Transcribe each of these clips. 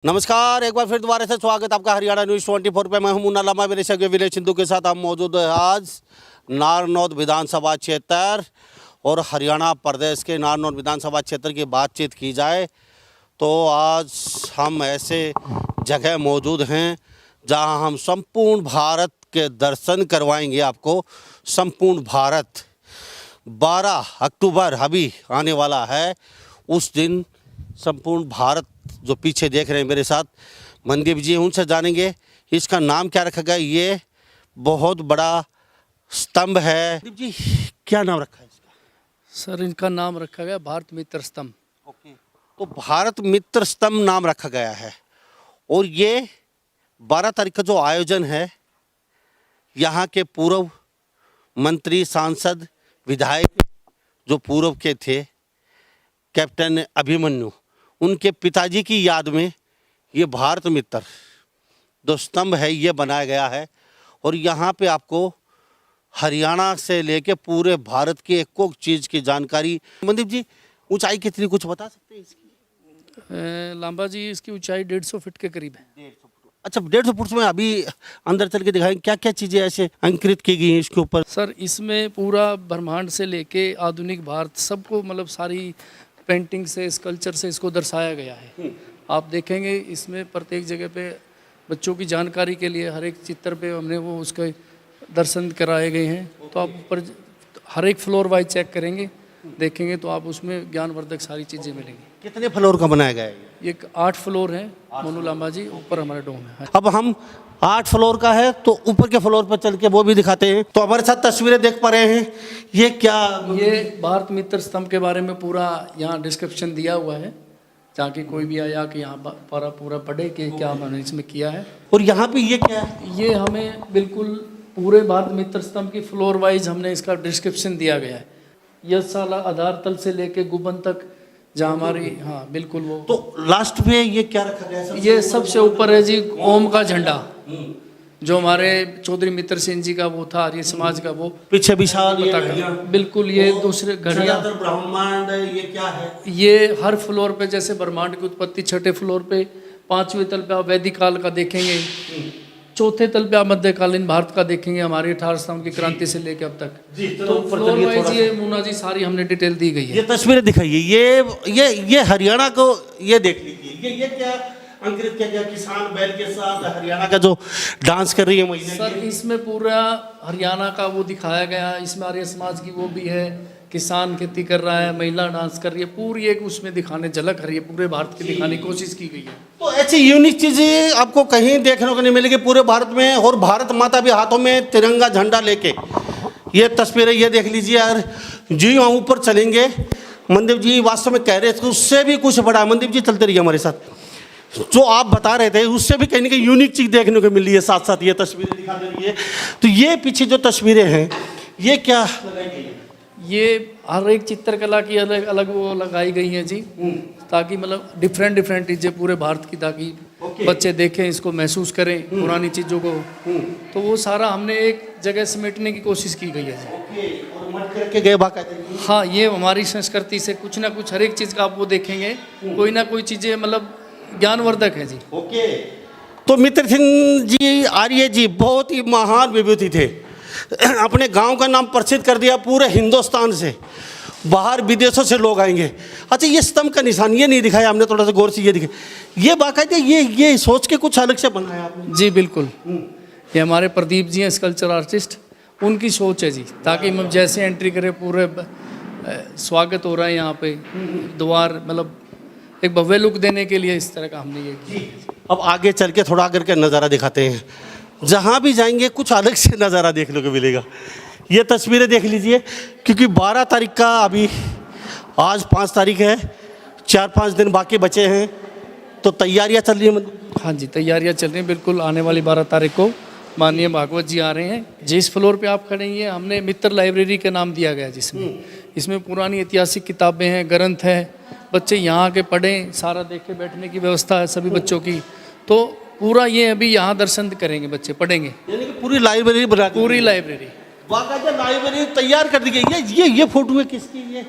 नमस्कार, एक बार फिर दोबारा से स्वागत आपका हरियाणा न्यूज़ 24 पे। मैं हूं मुन्ना लामा, मेरे सहयोगी विनय सिंधु के साथ हम मौजूद हैं आज नारनौल विधानसभा क्षेत्र और हरियाणा प्रदेश के नारनौल विधानसभा क्षेत्र की बातचीत की जाए तो आज हम ऐसे जगह मौजूद हैं जहां हम संपूर्ण भारत के दर्शन करवाएंगे आपको। संपूर्ण भारत 12 अक्टूबर अभी आने वाला है, उस दिन संपूर्ण भारत जो पीछे देख रहे हैं मेरे साथ मनदीप जी, उनसे जानेंगे इसका नाम क्या रखा गया। ये बहुत बड़ा स्तंभ है। मनदीप जी, क्या नाम रखा है इसका? सर, इनका नाम रखा गया भारत मित्र स्तंभ। ओके, तो भारत मित्र स्तंभ नाम रखा गया है और ये 12 तारीख का जो आयोजन है, यहाँ के पूर्व मंत्री, सांसद, विधायक जो पूर्व के थे कैप्टन अभिमन्यु, उनके पिताजी की याद में ये भारत मित्र जो स्तंभ है ये बनाया गया है। और यहाँ पे आपको हरियाणा से लेके पूरे भारत की एक चीज़ की जानकारी। मनदीप जी, ऊंचाई कितनी कुछ बता सकते हैं इसकी? लांबा जी, इसकी ऊंचाई 150 फीट के करीब है। 150 फुट। अच्छा, 150 फुट में अभी अंदर चल के दिखाएंगे क्या क्या चीज़ें ऐसे अंकित की गई हैं इसके ऊपर? सर, इसमें पूरा ब्रह्मांड से लेके आधुनिक भारत सबको, मतलब सारी पेंटिंग से, स्कल्पचर से इसको दर्शाया गया है। आप देखेंगे इसमें प्रत्येक जगह पे बच्चों की जानकारी के लिए हर एक चित्र पे हमने वो उसके दर्शन कराए गए हैं। तो आप ऊपर हर एक फ्लोर वाइज चेक करेंगे, देखेंगे तो आप उसमें ज्ञानवर्धक सारी चीज़ें मिलेंगी। कितने फ्लोर का बनाया गया है ये? 8 फ्लोर है मोनू लांबा जी, ऊपर हमारा डोम है। अब हम 8 फ्लोर का है तो ऊपर के फ्लोर पर चल के वो भी दिखाते हैं। तो हमारे साथ तस्वीरें देख पा रहे हैं, ये क्या? ये भारत मित्र स्तंभ के बारे में पूरा यहाँ डिस्क्रिप्शन दिया हुआ है, ताकि कोई भी आया कि यहाँ पर पूरा पढ़े कि क्या हमने इसमें किया है। और यहाँ पे ये क्या है? ये हमें बिल्कुल पूरे भारत मित्र स्तंभ की फ्लोर वाइज हमने इसका डिस्क्रिप्शन दिया गया है। यशशाला आधार तल से लेके गुबन तक जहाँ हमारी, हाँ बिल्कुल वो। तो लास्ट में ये क्या रखा गया है? ये सबसे ऊपर है जी ओम का झंडा, जो हमारे चौधरी मित्र सेन जी का वो था, आर्य समाज का वो। पीछे विशाल बिल्कुल, ये दूसरे घड़ियाँ। ब्रह्मांड ये क्या है? ये हर फ्लोर पे, जैसे ब्रह्मांड की उत्पत्ति 6ठे फ्लोर पे, 5वें तल पे आप वैदिक काल का देखेंगे, 4थे तल पे आप मध्यकालीन भारत का देखेंगे, हमारे 18 स्तंभ की क्रांति से लेकर अब तक। तो फ्लोर वाइज ये मुन्ना जी सारी हमने डिटेल दी गई है। ये तस्वीरें दिखाइए, ये हरियाणा को ये देख लीजिए। ये क्या अंकित किया गया? किसान बैल के साथ हरियाणा का जो डांस कर रही है महिला। सर, इसमें पूरा हरियाणा का वो दिखाया गया। इसमें आर्य समाज की वो भी है, किसान खेती कर रहा है, महिला डांस कर रही है, पूरी एक उसमें दिखाने, झलक रही है पूरे भारत की दिखाने की कोशिश की गई है। तो ऐसी यूनिक चीजें आपको कहीं देखने को नहीं मिलेगी पूरे भारत में। और भारत माता भी हाथों में तिरंगा झंडा लेके, ये तस्वीरें ये देख लीजिए यार जी। वहाँ ऊपर चलेंगे, मनदीप जी वास्तव में कह रहे थे उससे भी कुछ बड़ा। मनदीप जी चलते रहिए हमारे साथ, जो आप बता रहे थे उससे भी कहीं ना कहीं यूनिक चीज देखने को मिल रही है। साथ साथ ये तस्वीरें दिखा दे रही है। तो ये पीछे जो तस्वीरें हैं ये क्या लगाई गई है? ये हर एक चित्रकला की अलग अलग वो लगाई गई है जी, ताकि मतलब डिफरेंट चीज़ें पूरे भारत की, ताकि बच्चे देखें, इसको महसूस करें पुरानी चीज़ों को। तो वो सारा हमने एक जगह समेटने की कोशिश की गई है जी। और मत करके गए बाकायदा। हाँ, ये हमारी संस्कृति से कुछ ना कुछ हर एक चीज़ का आप वो देखेंगे, कोई ना कोई चीज़ें मतलब ज्ञानवर्धक है जी। ओके, तो मित्र सिंह जी, आर्य जी बहुत ही महान विभूति थे। अपने गांव का नाम प्रसिद्ध कर दिया पूरे हिंदुस्तान से, बाहर विदेशों से लोग आएंगे। अच्छा, ये स्तंभ का निशान ये नहीं दिखाया हमने, थोड़ा सा गौर से ये दिखाया। ये बाकायदा ये सोच के कुछ अलग से बनाया आपने? जी बिल्कुल, ये हमारे प्रदीप जी हैं स्कल्पचर आर्टिस्ट, उनकी सोच है जी, ताकि हम जैसे एंट्री करें पूरे स्वागत हो रहा है यहाँ पे, द्वार मतलब एक भव्य लुक देने के लिए इस तरह का हमने ये किया। अब आगे चल के थोड़ा करके नज़ारा दिखाते हैं। जहाँ भी जाएंगे कुछ अलग से नज़ारा देखने को मिलेगा। ये तस्वीरें देख लीजिए, क्योंकि 12 तारीख का अभी, आज 5 तारीख है, 4-5 दिन बाकी बचे हैं, तो तैयारियाँ चल रही हैं। हाँ जी, तैयारियाँ चल रही हैं बिल्कुल। आने वाली 12 तारीख को माननीय भागवत जी आ रहे हैं। जिस फ्लोर पे आप खड़े हैं हमने मित्र लाइब्रेरी का नाम दिया गया, जिसमें इसमें पुरानी ऐतिहासिक किताबें हैं, ग्रंथ हैं, बच्चे यहाँ आके पढ़ें, सारा देख के बैठने की व्यवस्था है सभी बच्चों की। तो पूरा ये अभी यहाँ दर्शन करेंगे, बच्चे पढ़ेंगे, यानी कि पूरी लाइब्रेरी बना, पूरी लाइब्रेरी बाकायदा लाइब्रेरी तैयार कर दी गई। ये फोटो है किसकी? ये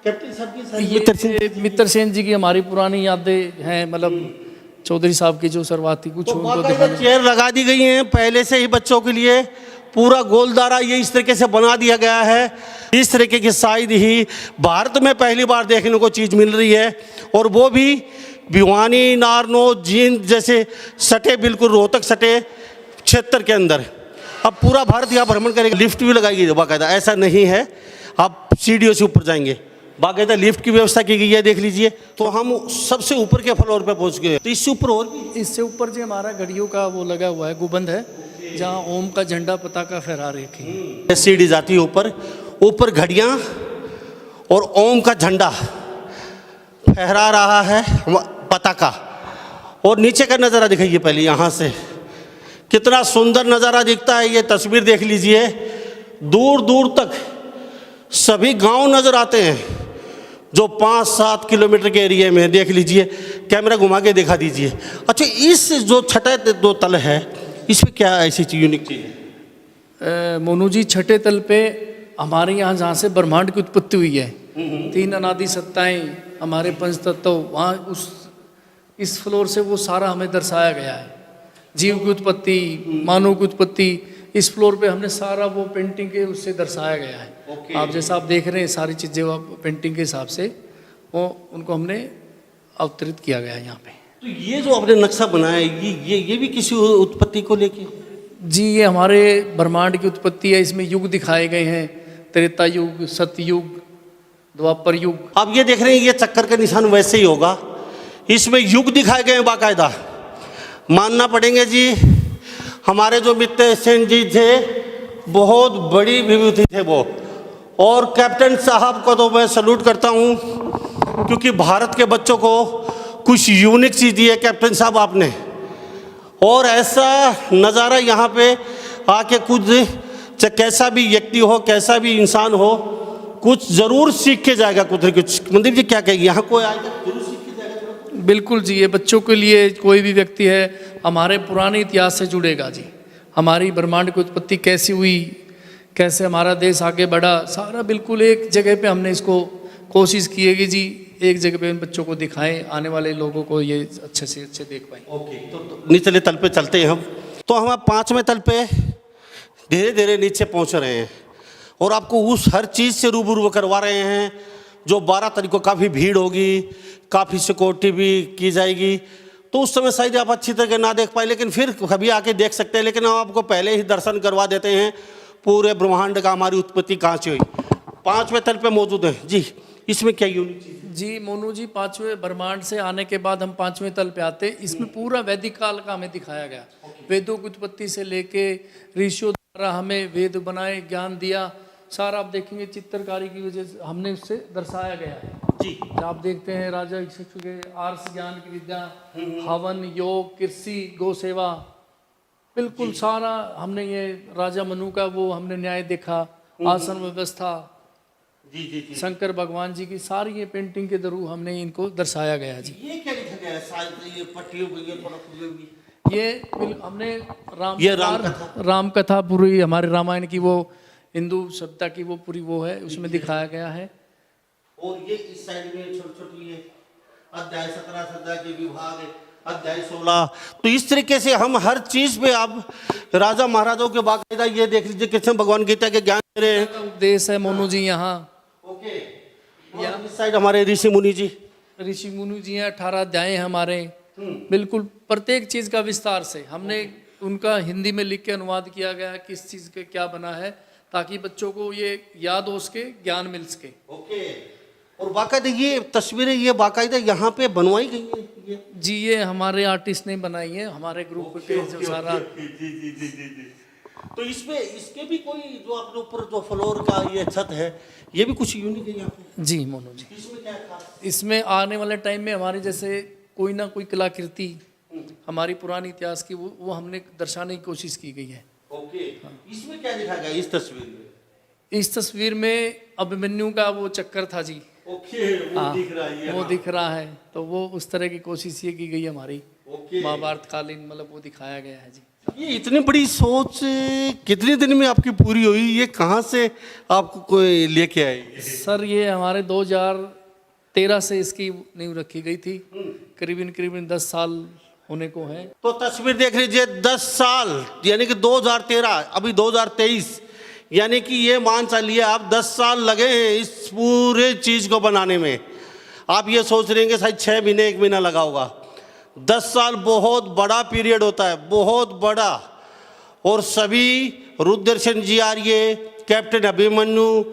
कैप्टन साहब की? ये मित्र सेन जी की हमारी पुरानी यादें हैं, मतलब चौधरी साहब की जो शुरुआत थी कुछ तो उनको बाकायदा दिखाने। चेयर लगा दी गई हैं पहले से ही बच्चों के लिए, पूरा गोलदारा ये इस तरीके से बना दिया गया है। इस तरीके की शायद ही भारत में पहली बार देखने को चीज़ मिल रही है, और वो भी भिवानी, नारनौल, जींद जैसे सटे, बिल्कुल रोहतक सटे क्षेत्र के अंदर। अब पूरा भारत यहाँ भ्रमण करेगा। लिफ्ट भी लगाई गई है बाकायदा, ऐसा नहीं है आप सीढ़ियों से ऊपर जाएंगे, बाकायदा लिफ्ट की व्यवस्था की गई है। देख लीजिए, तो हम सबसे ऊपर के फ्लोर पे पहुंच गए। तो इससे ऊपर और भी, इससे ऊपर जो हमारा घड़ियों का वो लगा हुआ है, गुबंद है, जहाँ ओम का झंडा पताका फहरा रखी है। सीढ़ी जाती है ऊपर, ऊपर घड़ियां और ओम का झंडा फहरा रहा है पताका। और नीचे का नज़ारा दिखाइए पहले, यहाँ से कितना सुंदर नज़ारा दिखता है। ये तस्वीर देख लीजिए, दूर दूर तक सभी गांव नज़र आते हैं, जो 5-7 किलोमीटर के एरिया में। देख लीजिए, कैमरा घुमा के दिखा दीजिए। अच्छा, इस जो छठे दो तल है, इसमें क्या ऐसी चीज यूनिक चीज़ है? मोनू जी, छठे तल पे हमारे यहाँ जहाँ से ब्रह्मांड की उत्पत्ति हुई है, 3 अनादि सत्ताएं, हमारे पंच तत्व, वहाँ उस इस फ्लोर से वो सारा हमें दर्शाया गया है। जीव की उत्पत्ति, मानव की उत्पत्ति, इस फ्लोर पे हमने सारा वो पेंटिंग के उससे दर्शाया गया है। आप जैसा आप देख रहे हैं सारी चीज़ें वो पेंटिंग के हिसाब से वो उनको हमने अवतरित किया गया है यहाँ पे। तो ये जो आपने नक्शा बनाया है, ये भी किसी उत्पत्ति को लेके? जी, ये हमारे ब्रह्मांड की उत्पत्ति है। इसमें युग दिखाए गए हैं, त्रेता युग, सतयुग, द्वापर युग। आप ये देख रहे हैं, ये चक्कर का निशान वैसे ही होगा, इसमें युग दिखाए गए हैं बाकायदा। मानना पड़ेंगे जी, हमारे जो मित्र सेन जी थे, बहुत बड़ी विभूति थे वो। और कैप्टन साहब को तो मैं सल्यूट करता हूँ, क्योंकि भारत के बच्चों को कुछ यूनिक चीज़ दी है कैप्टन साहब आपने। और ऐसा नज़ारा यहाँ पे आके कुछ, चाहे कैसा भी व्यक्ति हो, कैसा भी इंसान हो, कुछ ज़रूर सीख के जाएगा। कुछ न कुछ। मनदीप जी क्या कहेंगे, यहाँ कोई आएगा जरूर सीख के जाएगा? बिल्कुल जी, ये बच्चों के लिए कोई भी व्यक्ति है हमारे पुराने इतिहास से जुड़ेगा जी। हमारी ब्रह्मांड की उत्पत्ति कैसी हुई, कैसे हमारा देश आगे बढ़ा, सारा बिल्कुल एक जगह पे हमने इसको कोशिश की है कि जी एक जगह पे इन बच्चों को दिखाएं, आने वाले लोगों को ये अच्छे से अच्छे देख पाएं। ओके, तो निचले तल पे चलते हैं हम। तो हम 5वें तल पे धीरे धीरे नीचे पहुंच रहे हैं, और आपको उस हर चीज़ से रूबरू करवा रहे हैं। जो 12 तारीख को काफ़ी भीड़ होगी, काफ़ी सिक्योरिटी भी की जाएगी, तो उस समय शायद आप अच्छी तरह ना देख पाए, लेकिन फिर कभी आके देख सकते हैं। लेकिन हम आपको पहले ही दर्शन करवा देते हैं पूरे ब्रह्मांड का, हमारी उत्पत्ति कहाँ से हुई। 5वें तल पे मौजूद है जी। इसमें क्या यूनिक चीज़? जी मोनू जी, 5वें ब्रह्मांड से आने के बाद हम 5वें तल पे आते, इसमें पूरा वैदिक काल का हमें दिखाया गया। वेदों की उत्पत्ति से लेके ऋषियों द्वारा हमें वेद बनाए, ज्ञान दिया, सारा आप देखेंगे चित्रकारी की वजह से हमने उससे दर्शाया गया है जी। आप देखते हैं राजा के आर्स ज्ञान की विद्या, हवन, योग, कृषि, गौ सेवा, बिल्कुल सारा हमने ये राजा मनु का वो हमने न्याय देखा, आसन व्यवस्था, जी जी जी। शंकर भगवान जी की सारी ये पेंटिंग के थ्रू हमने इनको दर्शाया गया है जी। ये क्या लिखा गया है? शायद ये पट्टियों पे ये थोड़ा खुली हुई। हमने ये राम कथा पूरी हमारे रामायण की वो हिंदू सभ्यता की वो पूरी वो है, उसमें दिखाया गया है। और ये इस साइड में छोटी छोटी ये अध्याय 17 श्रद्धा के विभाग है, अध्याय 16। तो इस तरीके से हम हर चीज पे आप राजा महाराजाओं के बाकायदा ये देख लीजिए, कृष्ण भगवान गीता के ज्ञान दे रहे हैं। उपदेश है मोनू जी यहाँ। ओके, और इस साइड हमारे ऋषि मुनि जी, ऋषि मुनि जी हैं, 18 अध्याय हैं हमारे। बिल्कुल प्रत्येक चीज का विस्तार से हमने उनका हिंदी में लिख के अनुवाद किया गया है, किस चीज के क्या बना है, ताकि बच्चों को ये याद हो सके, ज्ञान मिल सके। ओके, और बाकायदा ये तस्वीरें ये बाकायदा यहाँ पे बनवाई गई हैं ये? जी, ये हमारे आर्टिस्ट ने बनाई है, हमारे ग्रुप के जो सारा। जी जी जी जी जी। तो इसमें इसके भी कोई जो अपने ऊपर जो फ्लोर का ये छत है, ये भी कुछ यूनिक है यहाँ पे? जी मोनू जी, इसमें क्या खास? इसमें आने वाले टाइम में हमारे जैसे कोई ना कोई कलाकृति हमारी पुरानी इतिहास की वो हमने दर्शाने की कोशिश की गई है। ओके, इसमें क्या दिखा गया इस तस्वीर में? इस तस्वीर में अभिमन्यु का वो चक्कर था जी। ओके, वो दिख रहा है, वो दिख रहा है, तो वो उस तरह की कोशिश ये की गई है हमारी। ओके, महाभारत कालीन मतलब वो दिखाया गया है जी। ये इतनी बड़ी सोच कितने दिन में आपकी पूरी हुई? ये कहाँ से आपको कोई लेके आए? सर ये हमारे 2013 से इसकी नींव रखी गई थी, करीबन 10 साल होने को है। तो तस्वीर देख लीजिए, 10 साल यानी कि 2013, अभी 2023, यानी कि ये मान चलिए आप 10 साल लगे हैं इस पूरे चीज़ को बनाने में। आप ये सोच रहे हैं कि शायद 6 महीने 1 महीना लगा होगा। 10 साल बहुत बड़ा पीरियड होता है, बहुत बड़ा। और सभी रुद्रसेन जी आ रही है, कैप्टन अभिमन्यु,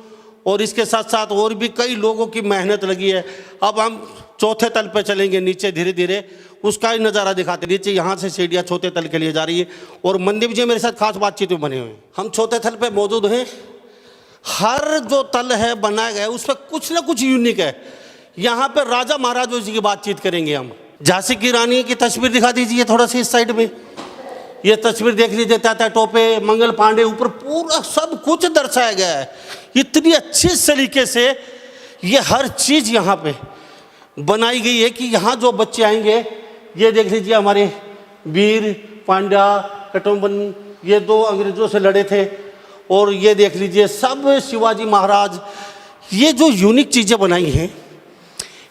और इसके साथ साथ और भी कई लोगों की मेहनत लगी है। अब हम चौथे तल पे चलेंगे नीचे, धीरे धीरे उसका ही नज़ारा दिखाते। नीचे यहाँ से सीढ़ियाँ चौथे तल के लिए जा रही है, और मनदीप जी मेरे साथ खास बातचीत में बने हुए हैं। हम चौथे तल पे मौजूद हैं। हर जो तल है बनाया गया है उस पर कुछ ना कुछ यूनिक है। यहाँ पे राजा महाराजों जी की बातचीत करेंगे हम। झांसी की रानी की तस्वीर दिखा दीजिए थोड़ा सी इस साइड में। ये तस्वीर देख लीजिए, तात्या टोपे, मंगल पांडे, ऊपर पूरा सब कुछ दर्शाया गया है इतनी अच्छी तरीके से। ये हर चीज़ यहाँ पे बनाई गई है कि यहाँ जो बच्चे आएंगे, ये देख लीजिए हमारे वीर पांड्या कटोबन, ये 2 अंग्रेजों से लड़े थे, और ये देख लीजिए सब शिवाजी महाराज। ये जो यूनिक चीज़ें बनाई हैं,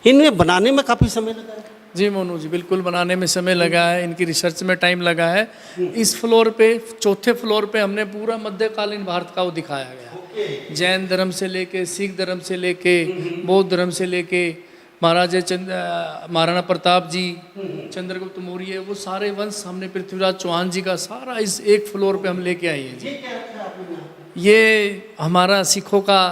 इनमें बनाने में काफ़ी समय लगा है। जी मोनू जी, बिल्कुल बनाने में समय लगा है, इनकी रिसर्च में टाइम लगा है। इस फ्लोर पे, चौथे फ्लोर पे हमने पूरा मध्यकालीन भारत का वो दिखाया गया। जैन धर्म से लेके, सिख धर्म से लेके, बौद्ध धर्म से लेके, महाराणा प्रताप जी, चंद्रगुप्त मौर्य, वो सारे वंश हमने, पृथ्वीराज चौहान जी का सारा इस एक फ्लोर पे हम लेके आए हैं जी। ये हमारा सिखों का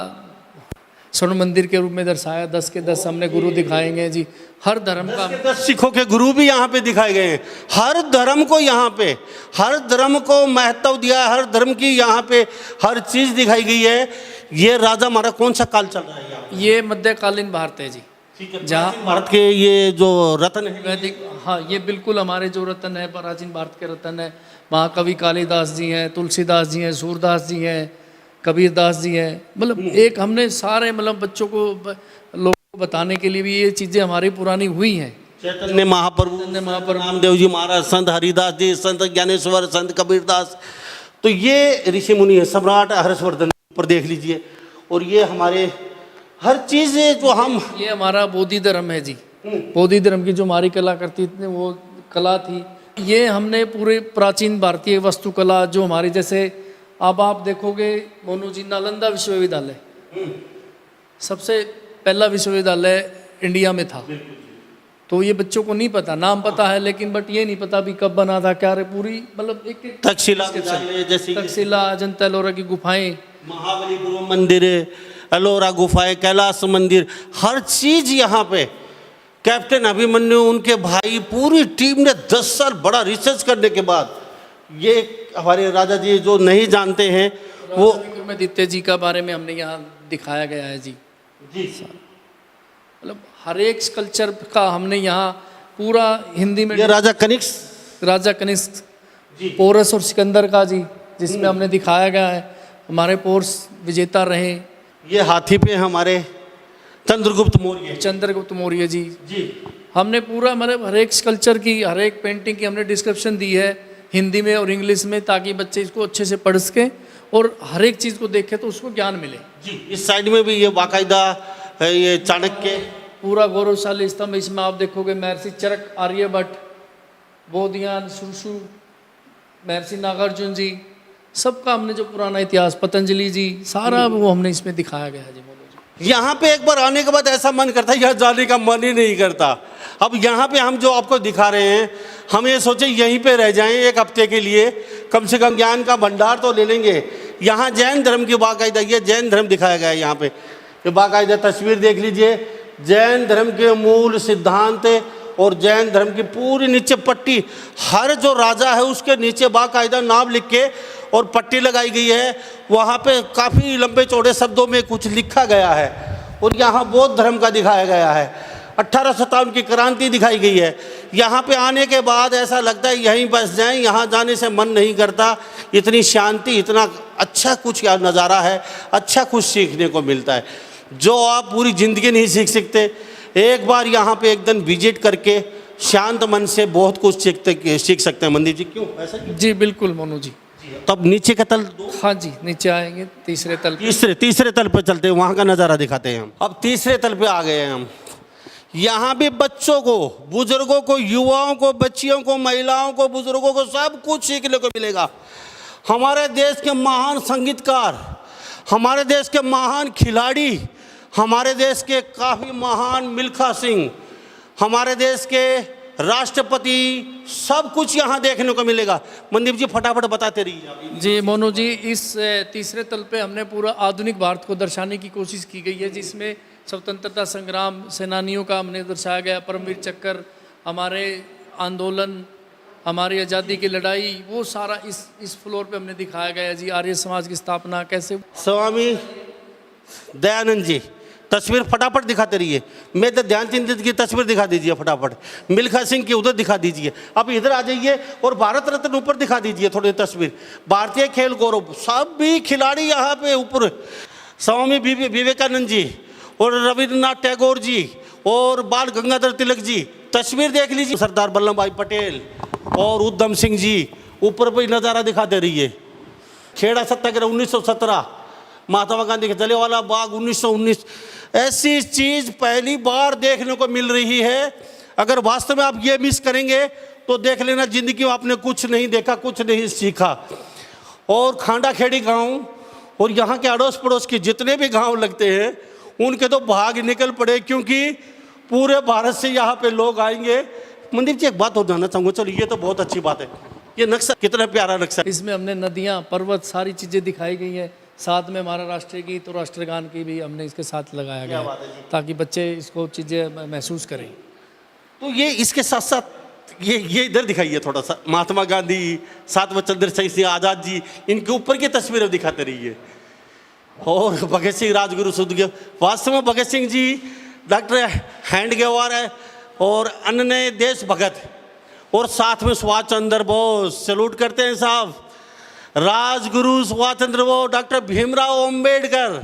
स्वर्ण मंदिर के रूप में दर्शाया। 10 के 10 हमने गुरु दिखाएंगे जी। हर धर्म का 10 सिखों के गुरु भी यहाँ पे दिखाए गए हैं। हर धर्म को यहाँ पे, हर धर्म को महत्व दिया है, हर धर्म की यहाँ पे हर चीज़ दिखाई गई है। ये राजा हमारा कौन सा काल चल रहा है यहाँ? ये मध्यकालीन भारत है जी, जहाँ भारत के ये जो रत्न है, वैदिक, हाँ ये बिल्कुल हमारे जो रत्न है, प्राचीन भारत के रत्न है। महाकवि कालिदास जी हैं, तुलसीदास जी हैं, सूरदास जी हैं, कबीरदास जी हैं। मतलब एक हमने सारे मतलब बच्चों को, लोगों को बताने के लिए भी ये चीज़ें हमारी पुरानी हुई हैं। चैतन्य महाप्रभु, नामदेव जी महाराज, संत हरिदास जी, संत ज्ञानेश्वर, संत कबीरदास, तो ये ऋषि मुनि है। सम्राट हर्षवर्धन पर देख लीजिए, और ये हमारे हर चीज़ जो हम, ये हमारा बोधि धर्म है जी। बोधि धर्म की जो हमारी कला करती थी, वो कला थी। ये हमने पूरे प्राचीन भारतीय वास्तुकला जो हमारी, जैसे अब आप देखोगे मोनू जी, नालंदा विश्वविद्यालय सबसे पहला विश्वविद्यालय इंडिया में था। तो ये बच्चों को नहीं पता, नाम पता है लेकिन बट ये नहीं पता भी कब बना था, क्या रे, पूरी मतलब एक तक्षशिला, अजंता एलोरा की गुफाएं, महाबलीपुरम मंदिर, एलोरा गुफाएं, कैलाश मंदिर, हर चीज यहाँ पे कैप्टन अभिमन्यु, उनके भाई, पूरी टीम ने 10 साल बड़ा रिसर्च करने के बाद, ये हमारे राजा जी जो नहीं जानते हैं वो विक्रमादित्य जी का बारे में हमने यहाँ दिखाया गया है जी। मतलब हर एक कल्चर का हमने यहाँ पूरा हिंदी में, ये राजा कनिष्क पोरस और सिकंदर का जी, जिसमें हमने दिखाया गया है हमारे पोरस विजेता रहे। ये हाथी पे हमारे चंद्रगुप्त मौर्य जी। हमने पूरा मतलब हर एक कल्चर की, हर एक पेंटिंग की हमने डिस्क्रिप्शन दी है हिंदी में और इंग्लिश में, ताकि बच्चे इसको अच्छे से पढ़ सकें और हर एक चीज़ को देखें तो उसको ज्ञान मिले जी। इस साइड में भी ये बाकायदा ये चाणक्य, पूरा गौरवशाली स्तंभ, इसमें आप देखोगे महर्षि चरक, आर्यभट्ट, बोधियान, सुरसु, महर्षि नागार्जुन जी, सबका हमने जो पुराना इतिहास, पतंजलि जी, सारा वो हमने इसमें दिखाया गया है जी। यहाँ पे एक बार आने के बाद ऐसा मन करता है, यहाँ जाने का मन ही नहीं करता। अब यहाँ पे हम जो आपको दिखा रहे हैं, हम ये सोचे यहीं पे रह जाएं 1 हफ्ते के लिए, कम से कम ज्ञान का भंडार तो ले लेंगे। यहाँ जैन धर्म की बाकायदा, ये जैन धर्म दिखाया गया है यहाँ पे, ये बाकायदा तस्वीर देख लीजिए। जैन धर्म के मूल सिद्धांत और जैन धर्म की पूरी नीचे पट्टी, हर जो राजा है उसके नीचे बाकायदा नाम लिख के और पट्टी लगाई गई है। वहाँ पे काफ़ी लंबे चौड़े शब्दों में कुछ लिखा गया है। और यहाँ बौद्ध धर्म का दिखाया गया है। 1857 की क्रांति दिखाई गई है। यहाँ पे आने के बाद ऐसा लगता है यहीं बस जाएं, यहाँ जाने से मन नहीं करता। इतनी शांति, इतना अच्छा कुछ यहाँ नज़ारा है, अच्छा कुछ सीखने को मिलता है जो आप पूरी ज़िंदगी नहीं सीख सकते। एक बार यहाँ पे एक दिन विजिट करके शांत मन से बहुत कुछ सीख सकते हैं। मंदिर जी, क्यों ऐसा? जी बिल्कुल मोनू जी। तब नीचे का तल, हाँ जी, नीचे आएंगे तीसरे तल पे चलते हैं, वहाँ का नज़ारा दिखाते हैं हम। अब तीसरे तल पे आ गए हैं हम। यहाँ भी बच्चों को, बुजुर्गों को, युवाओं को, बच्चियों को, महिलाओं को, बुजुर्गों को सब कुछ सीखने को मिलेगा। हमारे देश के महान संगीतकार, हमारे देश के महान खिलाड़ी, हमारे देश के काफ़ी महान मिल्खा सिंह, हमारे देश के राष्ट्रपति, सब कुछ यहाँ देखने को मिलेगा। मनदीप जी फटाफट बताते रहिए। जी मोनू जी, इस तीसरे तल पे हमने पूरा आधुनिक भारत को दर्शाने की कोशिश की गई है, जिसमें स्वतंत्रता संग्राम सेनानियों का हमने दर्शाया गया, परमवीर चक्र, हमारे आंदोलन, हमारी आज़ादी की लड़ाई, वो सारा इस फ्लोर पे हमने दिखाया गया है जी। आर्य समाज की स्थापना कैसे। स्वामी दयानंद जी तस्वीर फटाफट दिखाते रहिए। मैं तो ध्यानचंद जी की तस्वीर दिखा दीजिए फटाफट, मिल्खा सिंह की उधर दिखा दीजिए। अब इधर आ जाइए और भारत रत्न ऊपर दिखा दीजिए थोड़ी तस्वीर। भारतीय खेल गौरव, सब भी खिलाड़ी यहाँ पे ऊपर। स्वामी विवेकानंद जी और रविन्द्रनाथ टैगोर जी और बाल गंगाधर तिलक जी, तस्वीर देख लीजिए। सरदार वल्लभ भाई पटेल और उधम सिंह जी, ऊपर भी नज़ारा दिखाते रहिए। खेड़ा सत्याग्रह 1917, महात्मा गांधी के जलियांवाला बाग 1919, ऐसी चीज़ पहली बार देखने को मिल रही है। अगर वास्तव में आप ये मिस करेंगे तो देख लेना जिंदगी में आपने कुछ नहीं देखा, कुछ नहीं सीखा। और खांडा खेड़ी गांव और यहाँ के अड़ोस पड़ोस के जितने भी गांव लगते हैं उनके तो भाग निकल पड़े, क्योंकि पूरे भारत से यहाँ पे लोग आएंगे। मनदीप जी एक बात और जानना चाहूँगा, चलो ये तो बहुत अच्छी बात है, ये नक्शा कितना प्यारा नक्शा। इसमें हमने नदियाँ, पर्वत, सारी चीज़ें दिखाई गई हैं। साथ में हमारा राष्ट्रीय गीत और राष्ट्रगान की भी हमने इसके साथ लगाया गया है, ताकि बच्चे इसको चीज़ें महसूस करें। तो ये इसके साथ साथ ये इधर दिखाइए थोड़ा सा, महात्मा गांधी, साथ में चंद्रशेखर सिंह आज़ाद जी, इनके ऊपर की तस्वीरें दिखाते रहिए। और भगत सिंह, राजगुरु, सुखदेव, वास्तव में भगत सिंह जी डॉक्टर हैंडगेवार है और अन्य देशभगत, और साथ में सुभाष चंद्र बोस, सैल्यूट करते हैं साहब। राजगुरु सुभाष चंद्र बोस, डॉक्टर भीमराव अंबेडकर,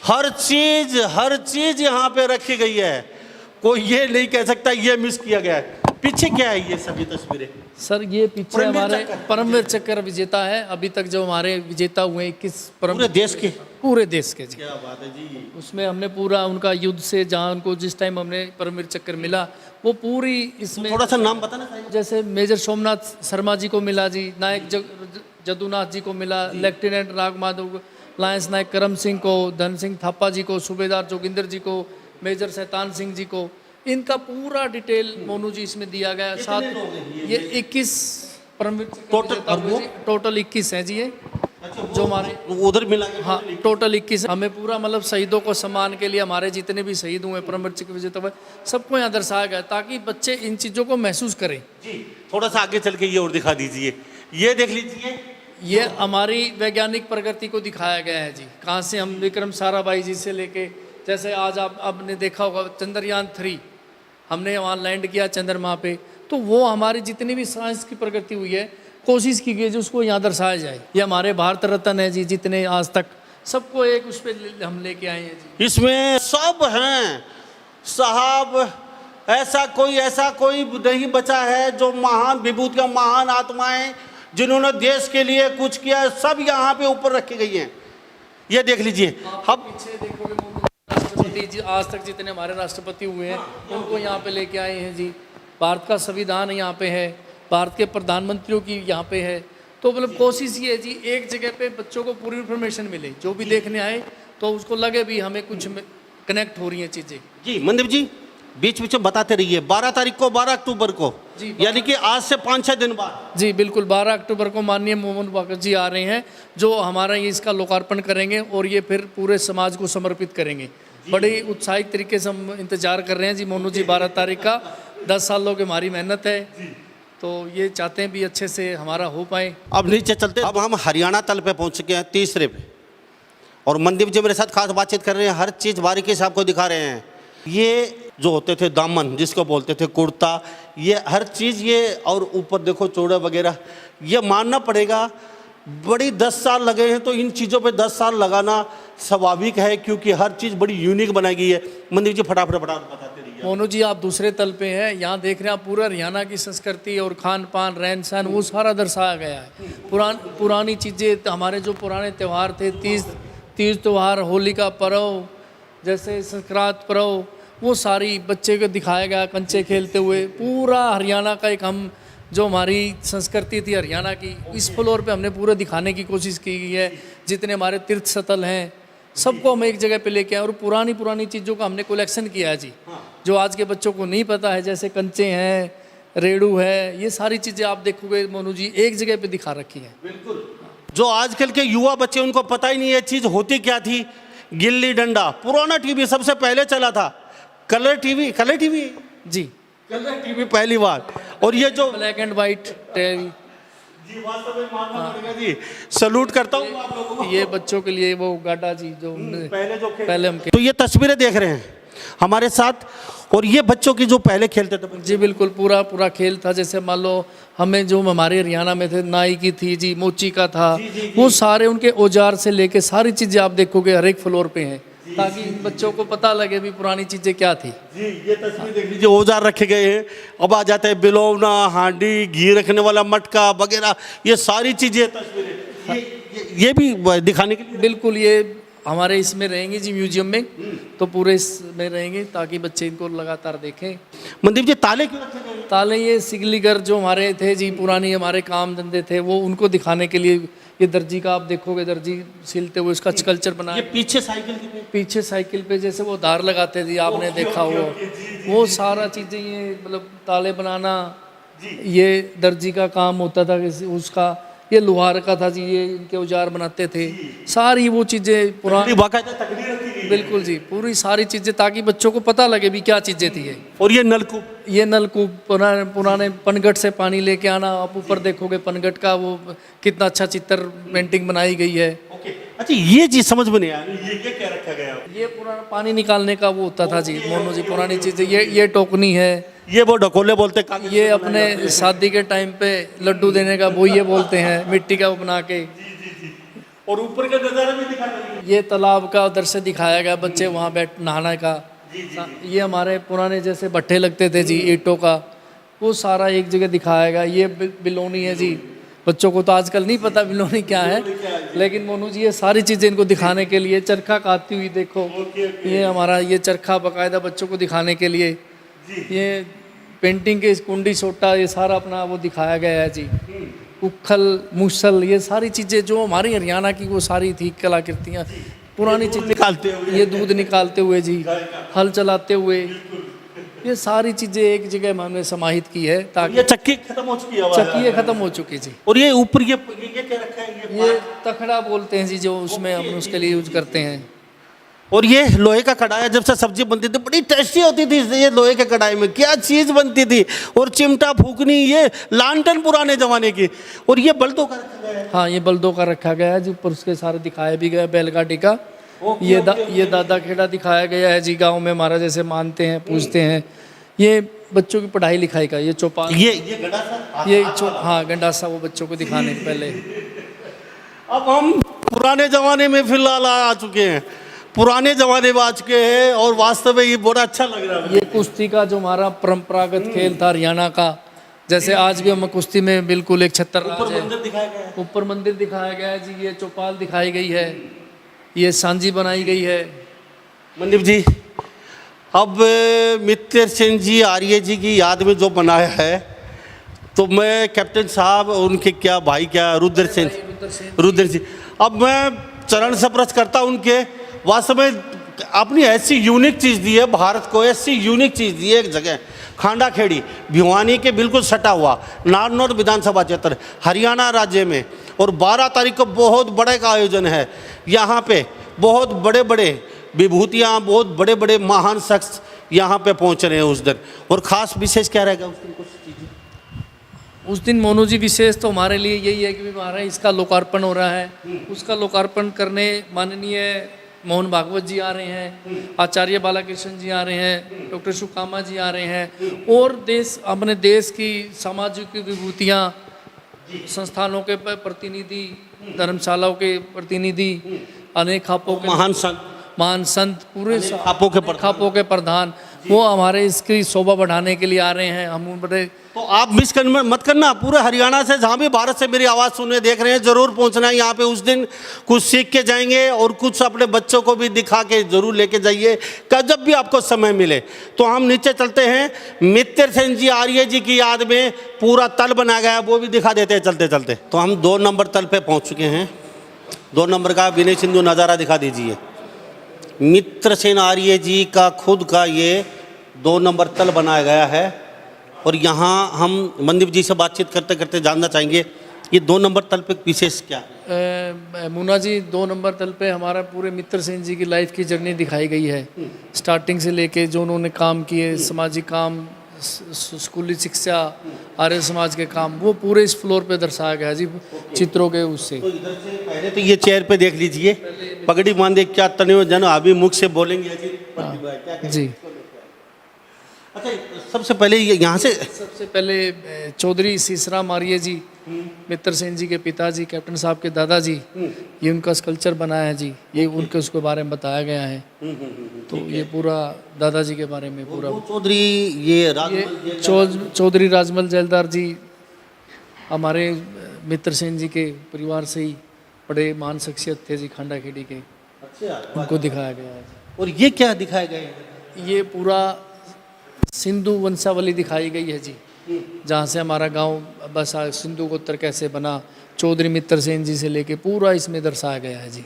हर चीज़ यहाँ पे रखी गई है। कोई ये नहीं कह सकता ये मिस किया गया है। पीछे क्या है ये सभी तस्वीरें? सर ये पीछे हमारे परमवीर चक्र विजेता है, अभी तक जो हमारे विजेता हुए 21 पूरे देश के जी। क्या बात है जी। उसमें हमने पूरा उनका युद्ध से जहाँ उनको जिस टाइम हमने परमवीर चक्र मिला, वो पूरी इसमें थोड़ा सा नाम बताना। जैसे मेजर सोमनाथ शर्मा जी को मिला जी, नायक जदुनाथ जी को मिला, लेफ्टिनेंट राग माधव, लायंस नायक करम सिंह को, धन सिंह थापा जी को, सूबेदार जोगिंदर जी को, मेजर शैतान सिंह जी को, इनका पूरा डिटेल मोनू जी इसमें दिया गया। साथ ये 21 टोटल 21 हैं जी ये, जो हमारे उधर मिला। हाँ टोटल 21। हमें पूरा मतलब शहीदों को सम्मान के लिए हमारे जितने भी शहीद हुए, परमवीर चक्र विजेता हुए, सबको यहाँ दर्शाया गया, ताकि बच्चे इन चीज़ों को महसूस करें जी। थोड़ा सा आगे चल के ये और दिखा दीजिए, ये देख लीजिए। ये हमारी वैज्ञानिक प्रगति को दिखाया गया है जी, कहाँ से हम विक्रम साराभाई जी से लेके, जैसे आज आपने देखा होगा चंद्रयान 3 हमने वहाँ लैंड किया चंद्रमा पे, तो वो हमारी जितनी भी साइंस की प्रगति हुई है, कोशिश की गई जो उसको यहाँ दर्शाया जाए। ये हमारे भारत रत्न है जी, जितने आज तक सबको एक उस पर हम लेके आए हैं जी। इसमें सब हैं साहब, ऐसा कोई नहीं बचा है जो महान विभूत का महान आत्माएं जिन्होंने देश के लिए कुछ किया, सब यहाँ पे ऊपर रखी गई हैं। ये देख लीजिए। अब पीछे देखोगे राष्ट्रपति जी, आज तक जितने हमारे राष्ट्रपति हुए हैं उनको यहाँ पे लेके आए हैं जी। भारत का संविधान यहाँ पे है, भारत के प्रधानमंत्रियों की यहाँ पे है। तो मतलब कोशिश ये है जी, एक जगह पे बच्चों को पूरी इन्फॉर्मेशन मिले, जो भी देखने आए तो उसको लगे भी हमें कुछ कनेक्ट हो रही हैं चीज़ें जी। मनदीप जी बीच बीच में बताते रहिए। 12 तारीख को, 12 अक्टूबर को जी, यानी कि आज से 5-6 दिन बाद जी बिल्कुल 12 अक्टूबर को माननीय मोहन भागवत जी आ रहे हैं, जो हमारा ये इसका लोकार्पण करेंगे और ये फिर पूरे समाज को समर्पित करेंगे। बड़ी उत्साहित तरीके से हम इंतजार कर रहे हैं जी मोनू जी। 12 तारीख का 10 सालों की हमारी मेहनत है, तो ये चाहते हैं भी अच्छे से हमारा हो पाए। अब नीचे चलते, अब हम हरियाणा तल पे पहुंच चुके हैं, तीसरे पे, और मनदीप जी मेरे साथ खास बातचीत कर रहे हैं, हर चीज़ बारीकी से आपको दिखा रहे हैं। ये जो होते थे दामन, जिसको बोलते थे कुर्ता, ये हर चीज़ ये, और ऊपर देखो चौड़े वगैरह, ये मानना पड़ेगा बड़ी 10 साल लगे हैं, तो इन चीज़ों पे 10 साल लगाना स्वाभाविक है, क्योंकि हर चीज़ बड़ी यूनिक बनाई गई है। मनदीप जी फटाफट बताते रहिए। मोनू जी आप दूसरे तल पे हैं, यहाँ देख रहे हैं आप पूरा हरियाणा की संस्कृति और खान पान, रहन सहन, वो सारा दर्शाया गया है। पुरानी चीज़ें, हमारे जो पुराने त्यौहार थे, तीज त्यौहार, होली का पर्व, जैसे संक्रांत पर्व, वो सारी बच्चे को दिखाया गया कंचे खेलते हुए। पूरा हरियाणा का एक हम जो हमारी संस्कृति थी हरियाणा की, इस फ्लोर पे हमने पूरे दिखाने की कोशिश की गई है। जितने हमारे तीर्थ स्थल हैं सबको हम एक जगह पे लेके आए और पुरानी पुरानी चीज़ों का हमने कलेक्शन किया है जी, जो आज के बच्चों को नहीं पता है। जैसे कंचे हैं, रेड़ू है, ये सारी चीज़ें आप देखोगे मोनू जी एक जगह पे दिखा रखी हैं। बिल्कुल, जो आजकल के युवा बच्चे उनको पता ही नहीं है चीज़ होती क्या थी। गिल्ली डंडा, पुराना टीवी सबसे पहले चला था, कलर टीवी जी, कलर टीवी पहली बार। और ये जो ब्लैक एंड वाइट टीवी, जी वास्तव में मानना पड़ेगा जी, सलूट करता हूँ आप लोगों को। ये बच्चों के लिए वो गाटा जी जो पहले हम तो ये तस्वीरें देख रहे हैं हमारे साथ, और ये बच्चों की जो पहले खेलते थे। जी बिल्कुल, पूरा पूरा खेल था। जैसे मान लो हमें जो हमारे हरियाणा में थे, नाई की थी जी, मोची का था, वो सारे उनके औजार से लेके सारी चीज़ें आप देखोगे हर एक फ्लोर पे हैं, ताकि बच्चों को पता लगे भी पुरानी चीज़ें क्या थी। जी ये तस्वीर देख लीजिए, औजार रखे गए हैं। अब आ जाते हैं बिलोवना, हांडी, घी रखने वाला मटका वगैरह, ये सारी चीज़ें तस्वीरें ये भी दिखाने के लिए। बिल्कुल, ये हमारे इसमें रहेंगे जी म्यूजियम में, तो पूरे इसमें रहेंगे ताकि बच्चे इनको लगातार देखें। मनदीप जी ताले क्यों रखे गए? ताले ये सिगलीगर जो हमारे थे जी, पुरानी हमारे काम धंधे थे, वो उनको दिखाने के लिए। ये दर्जी का आप देखोगे, दर्जी सिलते हुए उसका कल्चर बनाया। ये पीछे साइकिल की पीछे साइकिल पे जैसे वो धार लगाते थे, आपने देखा वो सारा चीज़ें, ये मतलब ताले बनाना, ये दर्जी का काम होता था उसका। ये लोहार का था जी, ये इनके औजार बनाते थे। सारी वो चीज़ें पुरानी, बाकायदा तकड़ी रखी गई। बिल्कुल जी, पूरी सारी चीज़ें, ताकि बच्चों को पता लगे भी क्या चीज़ें थी ये। और ये नलकूप, ये नलकूप पुराने पनघट से पानी लेके आना। आप ऊपर देखोगे पनघट का वो कितना अच्छा चित्र पेंटिंग बनाई गई है। अच्छा ये चीज समझ में नहीं आया, ये क्या रखा गया? ये पुराना पानी निकालने का वो होता था जी मोनू जी, पुरानी चीज़ें। ये टोकनी है, ये वो ढकोले बोलते हैं। ये अपने शादी के टाइम पे लड्डू देने का वो ये बोलते हैं, मिट्टी का वो बना के। और ऊपर का नजारा भी दिखा रही है। ये तालाब का उधर से दिखाया गया, बच्चे वहाँ बैठ नहाने का। ये हमारे पुराने जैसे भट्टे लगते थे जी ईंटों का, वो सारा एक जगह दिखाया गया। ये बिलोनी है जी, बच्चों को तो आजकल नहीं पता बिलोनी क्या है, लेकिन मोनू जी ये सारी चीज़ें इनको दिखाने के लिए। चरखा काटती हुई देखो, ये हमारा ये चरखा बाकायदा बच्चों को दिखाने के लिए। ये पेंटिंग के कुंडी सोटा, ये सारा अपना वो दिखाया गया है जी। उखल मूसल, ये सारी चीज़ें जो हमारी हरियाणा की वो सारी थी कलाकृतियाँ, पुरानी चीज़ें निकालते हुए, ये दूध निकालते हुए जी, हल चलाते हुए, ये सारी चीज़ें एक जगह हमने समाहित की है, ताकि ये चक्की खत्म हो चुकी है। चक्की खत्म हो चुकी जी। और ये ऊपर ये क्या रखा है? ये तखड़ा बोलते हैं जी, जो उसमें हम उसके लिए यूज करते हैं। और ये लोहे का कढ़ाई, जब से सब्जी बनती थी बड़ी टेस्टी होती थी। ये लोहे के कढ़ाई में क्या चीज़ बनती थी। और चिमटा फूकनी, ये लालटेन पुराने जमाने की। और ये बल्दों का रखा गया है। हाँ, ये बल्दों का रखा गया है जी, ऊपर उसके सारे दिखाया भी गया बैलगाड़ी का। ये दादा खेड़ा दिखाया गया है जी, गाँव में हमारा जैसे मानते हैं, पूजते हैं। ये बच्चों की पढ़ाई लिखाई का, ये चौपाल, ये गंडासा, ये हाँ गंडासा, वो बच्चों को दिखाने के पहले। अब हम पुराने जमाने में फिलहाल आ चुके हैं, पुराने जमाने में आ चुके हैं, और वास्तव में ये बड़ा अच्छा लग रहा है। ये कुश्ती का जो हमारा परंपरागत खेल था हरियाणा का, जैसे आज भी हम कुश्ती में बिल्कुल एक छत्तर राज है। ऊपर मंदिर दिखाया गया है जी, ये चौपाल दिखाई गई है, ये सांझी बनाई गई है। मनदीप जी, अब मित्र सेन जी, आर्य जी की याद में जो बनाया है, तो मैं कैप्टन साहब, उनके क्या भाई, क्या रुद्र सेन, अब मैं चरण स्पर्श करता उनके। वास्तव में अपनी ऐसी यूनिक चीज़ दी है भारत को, ऐसी यूनिक चीज़ दी है एक जगह, खांडा खेड़ी भिवानी के बिल्कुल सटा हुआ नारनौल विधानसभा क्षेत्र हरियाणा राज्य में। और 12 तारीख को बहुत बड़े का आयोजन है। यहाँ पे बहुत बड़े बड़े विभूतियाँ, बहुत बड़े बड़े महान शख्स यहाँ पे पहुँच रहे हैं उस दिन। और ख़ास विशेष क्या रहेगा उस दिन? कुछ चीज़ें उस दिन मोनू जी विशेष तो हमारे लिए यही है कि हमारा इसका लोकार्पण हो रहा है। उसका लोकार्पण करने माननीय मोहन भागवत जी आ रहे हैं, आचार्य बालाकृष्ण जी आ रहे हैं, डॉक्टर सुकामा जी आ रहे हैं, और अपने देश की सामाजिक विभूतियाँ, संस्थानों के प्रतिनिधि, धर्मशालाओं के प्रतिनिधि, अनेक खापों के महान संत, महान संत, पूरे खापों के प्रधान, वो हमारे इसकी शोभा बढ़ाने के लिए आ रहे हैं। हम उन बड़े तो आप मिस कर मत करना, पूरे हरियाणा से जहाँ भी भारत से मेरी आवाज़ सुनने देख रहे हैं ज़रूर पहुँचना है यहाँ पे। उस दिन कुछ सीख के जाएंगे और कुछ अपने बच्चों को भी दिखा के ज़रूर लेके जाइए जब भी आपको समय मिले। तो हम नीचे चलते हैं, मित्र सेन जी आर्य जी की याद में पूरा तल बनाया गया है, वो भी दिखा देते हैं चलते चलते। तो हम 2 नंबर तल पे पहुँच चुके हैं। 2 नंबर का विनय सिंधु नज़ारा दिखा दीजिए। मित्र सेन आर्य जी का खुद का ये 2 नंबर तल बनाया गया है और यहाँ हम मनदीप जी से बातचीत करते करते जानना चाहेंगे ये 2 नंबर तल पे विशेष क्या है? मुन्ना जी 2 नंबर तल पे हमारा पूरे मित्र सेन जी की लाइफ की जर्नी दिखाई गई है। स्टार्टिंग से लेके जो उन्होंने काम किए, सामाजिक काम, स्कूली शिक्षा, आर्य समाज के काम, वो पूरे इस फ्लोर पे दर्शाया गया जी चित्रों के उससे। तो इधर से पहले तो ये चेयर पे देख लीजिए, पगड़ी बांधे क्या तने जन अभी मुख से बोलेंगे जी। अच्छा, सबसे पहले यहाँ से सबसे पहले चौधरी सीसराम आर्य जी, मित्र सेन जी के पिताजी, कैप्टन साहब के दादाजी, ये उनका स्कल्पचर बनाया है जी। ये उनके उसके बारे में बताया गया है। तो ये पूरा दादाजी के बारे में पूरा। चौधरी ये चौधरी राजमल जैलदार जी हमारे मित्र सेन जी के परिवार से ही बड़े महान शख्सियत थे जी, खांडा खेड़ी के। अच्छा, उनको दिखाया गया है। और ये क्या दिखाया गया है? ये पूरा सिंधु वंशावली दिखाई गई है जी, जहाँ से हमारा गांव बसा, सिंधु गोत्र कैसे बना, चौधरी मित्र सेन जी से लेके पूरा इसमें दर्शाया गया है जी।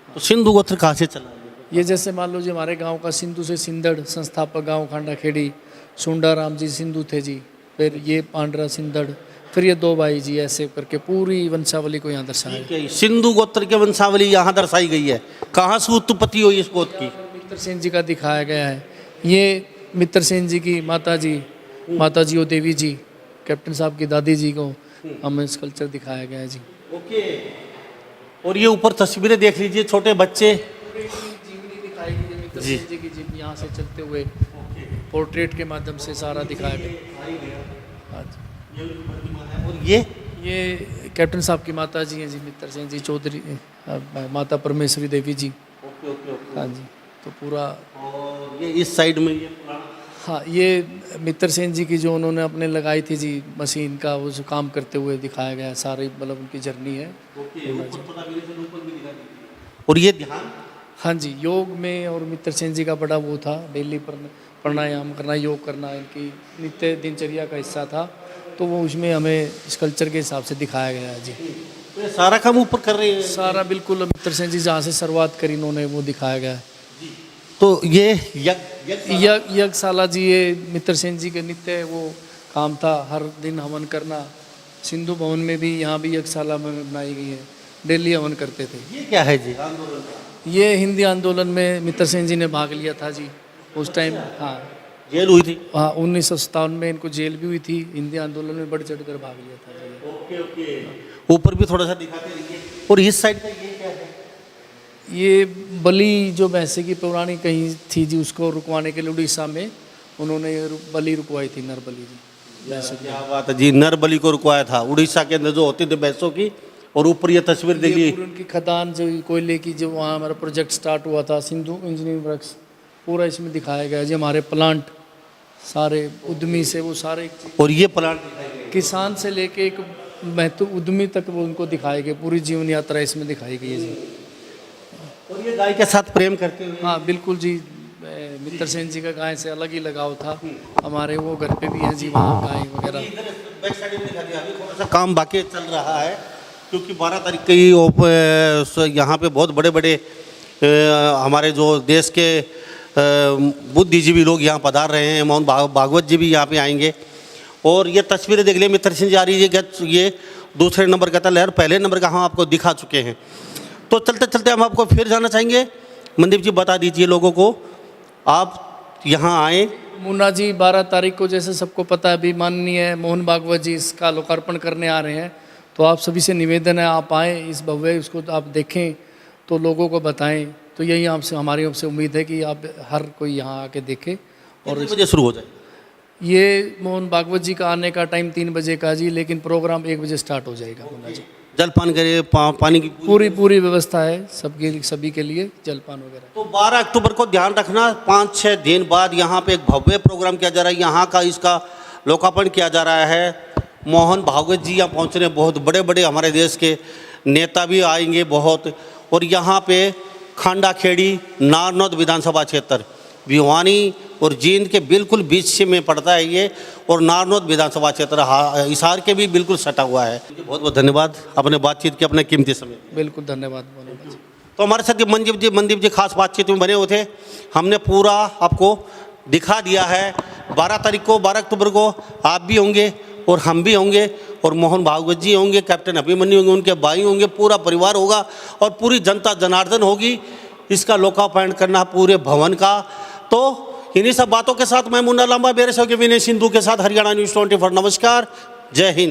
तो सिंधु गोत्र कहाँ से चला? ये जैसे मान लो जी हमारे गांव का सिंधु से सिंधड़, संस्थापक गांव खांडा खेड़ी, सुंडा राम जी सिंधु थे जी, फिर ये पांडरा सिंधड़, फिर ये 2 भाई जी, ऐसे करके पूरी वंशावली को यहाँ दर्शाया गया। सिंधु गोत्र की वंशावली यहाँ दर्शाई गई है। कहाँ से उत्पत्ति हुई इस गोत्र की? मित्र सेन जी का दिखाया गया है। ये मित्र सेन जी की माता जी और देवी जी, कैप्टन साहब की दादी जी को हमें स्कल्पचर दिखाया गया है जी। ओके। और ये ऊपर तस्वीरें देख लीजिए, छोटे बच्चे जीवनी दिखाई गई है मित्र सेन जी की, जीवनी यहाँ से चलते हुए पोर्ट्रेट के माध्यम से सारा दिखाया गया। हाँ जी। और ये कैप्टन साहब की माता जी हैं जी, मित्र सेन जी, चौधरी माता परमेश्वरी देवी जी। हाँ जी। तो पूरा और ये इस साइड में ये हाँ, ये मित्र सेन जी की जो उन्होंने अपने लगाई थी जी मशीन का, वो जो काम करते हुए दिखाया गया है, सारी मतलब उनकी जर्नी है। और ये ध्यान, हाँ जी, योग में और मित्र सेन जी का बड़ा वो था, डेली प्राणायाम करना, योग करना इनकी नित्य दिनचर्या का हिस्सा था। तो वो उसमें हमें स्कल्पचर के हिसाब से दिखाया गया है जी। तो ये सारा काम ऊपर कर रहे हैं सारा बिल्कुल मित्र सेन जी जहाँ से शुरुआत करी इन्होंने वो दिखाया गया है। तो ये यज्ञशाला जी, ये मित्र सेन जी के नित्य वो काम था, हर दिन हवन करना। सिंधु भवन में भी, यहाँ भी यज्ञशाला में बनाई गई है, डेली हवन करते थे। ये क्या है जी? ये हिंदी आंदोलन में मित्र सेन जी ने भाग लिया था जी उस टाइम। हाँ, जेल हुई थी। हाँ, 1957 में इनको जेल भी हुई थी। हिंदी आंदोलन में बढ़ चढ़ कर भाग लिया था जी। Okay okay. ऊपर भी थोड़ा सा दिखाते रहिए। और इस साइड का ये क्या है? ये बलि जो भैंसे की पुरानी कहीं थी जी, उसको रुकवाने के लिए उड़ीसा में उन्होंने बलि रुकवाई थी, नर बलि जी भैंसों की। क्या बात है जी, नर बलि को रुकवाया था उड़ीसा के अंदर जो होती थी भैंसों की। और ऊपर ये तस्वीर देख ली, उनकी खदान जो कोयले की, जो वहाँ हमारा प्रोजेक्ट स्टार्ट हुआ था सिंधु इंजीनियरिंग वर्क्स, पूरा इसमें दिखाया गया जी। हमारे प्लांट सारे उद्यमी से वो सारे, और ये प्लांट किसान से लेके एक महत्व उद्यमी तक वो उनको दिखाई गई, पूरी जीवन यात्रा इसमें दिखाई गई है जी। और ये गाय के साथ प्रेम करते हुए। हाँ बिल्कुल जी, मित्र सेन जी का गाय से अलग ही लगाव था। हमारे वो घर पे भी हैं जी वहाँ गाय वगैरह। बैक साइड में दिखा दिया, अभी थोड़ा सा काम बाकी चल रहा है क्योंकि 12 तारीख के ही यहाँ पे बहुत बड़े बड़े हमारे जो देश के बुद्धिजीवी लोग यहाँ पधार रहे हैं। मोहन भागवत जी भी यहाँ पे आएंगे। और ये तस्वीरें देख लिए मित्र सेन जी आ रही है, ये दूसरे नंबर का तल है और पहले नंबर का हम आपको दिखा चुके हैं। तो चलते चलते हम आपको फिर जाना चाहेंगे। मनदीप जी बता दीजिए लोगों को, आप यहाँ आए। मुन्ना जी 12 तारीख को जैसे सबको पता है, अभी माननीय मोहन भागवत जी इसका लोकार्पण करने आ रहे हैं। तो आप सभी से निवेदन है, आप आएँ, इस भव्य उसको आप देखें, तो लोगों को बताएं। तो यही आपसे हमारी आपसे उम्मीद है कि आप हर कोई यहाँ आके देखे। और कितने बजे शुरू हो जाए? ये मोहन भागवत जी का आने का टाइम 3 बजे का जी, लेकिन प्रोग्राम 1 बजे स्टार्ट हो जाएगा मुन्ना जी। जलपान के पानी की पूरी पूरी व्यवस्था है सबके सभी के लिए जलपान वगैरह। तो 12 अक्टूबर को ध्यान रखना, 5-6 दिन बाद यहाँ पे एक भव्य प्रोग्राम किया जा रहा है, यहाँ का इसका लोकार्पण किया जा रहा है। मोहन भागवत जी यहाँ पहुँच रहे हैं, बहुत बड़े बड़े हमारे देश के नेता भी आएंगे बहुत। और यहाँ पे खांडा खेड़ी नारनौद विधानसभा क्षेत्र भिवानी और जींद के बिल्कुल बीच में पड़ता है ये, और नारनौद विधानसभा क्षेत्र हिसार के भी बिल्कुल सटा हुआ है। बहुत बहुत धन्यवाद अपने बातचीत के अपने कीमती समय। बिल्कुल धन्यवाद बोलो। तो हमारे साथ ये मनदीप जी खास बातचीत में बने हुए थे, हमने पूरा आपको दिखा दिया है। 12 तारीख को 12 अक्टूबर को आप भी होंगे और हम भी होंगे और मोहन भागवत जी होंगे, कैप्टन अभिमन्यु होंगे, उनके भाई होंगे, पूरा परिवार होगा और पूरी जनता जनार्दन होगी इसका लोकार्पण करना पूरे भवन का। तो इन्हीं सब बातों के साथ मैं मुन्ना लांबा बेरे के विनय सिंधु के साथ हरियाणा न्यूज़ 24। नमस्कार, जय हिंद।